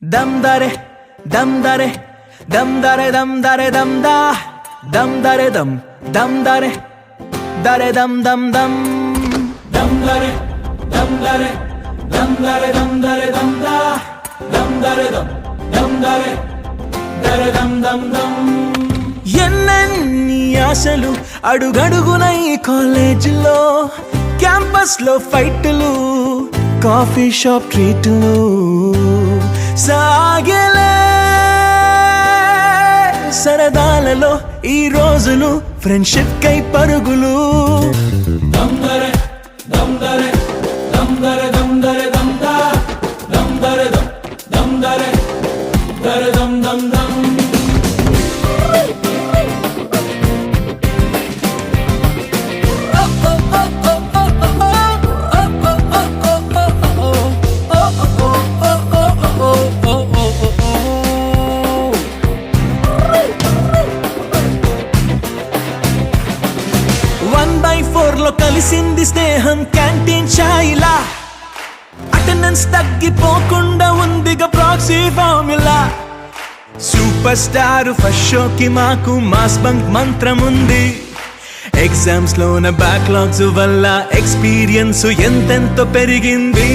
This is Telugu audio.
దమ్ దరే దమ్ దరే దమ్ దరే దమ్ దరే దమ్ దా దమ్ దరే దమ్ దరే దరే దమ్ దమ్ దమ్ దమ్ దరే దమ్ దరే దమ్ దరే దమ్ దరే దమ్ దా దమ్ దరే దమ్ దరే దరే దమ్ దమ్ దమ్. ఎన్నెన్ని ఆశలు అడుగడుగున ఈ కాలేజీలో, క్యాంపస్ లో ఫైట్లు, కాఫీ షాప్ ట్రీట్లు సాగలే. సరదాలలో ఈ రోజులు ఫ్రెండ్షిప్ కై పరుగులు. దమ్ దరే దమ్ దరే దమ్ దరే దమ్ దరే దమ్ దా దమ్ దరే దమ్ దరే దరే దమ్ దమ్ దమ్. లో కలిసింది స్నేహం క్యాంటీన్ ఛాయిలా, అటెండెన్స్ తగ్గిపోకుండా ఉందిగా proxy formula. Super star first షోకి మాకు మాస్ బంక్ మంత్రం ఉంది. ఎగ్జామ్స్ లోన బ్యాక్లాగ్స్ వల్ల ఎక్స్పీరియన్స్ ఎంతెంతో పెరిగింది.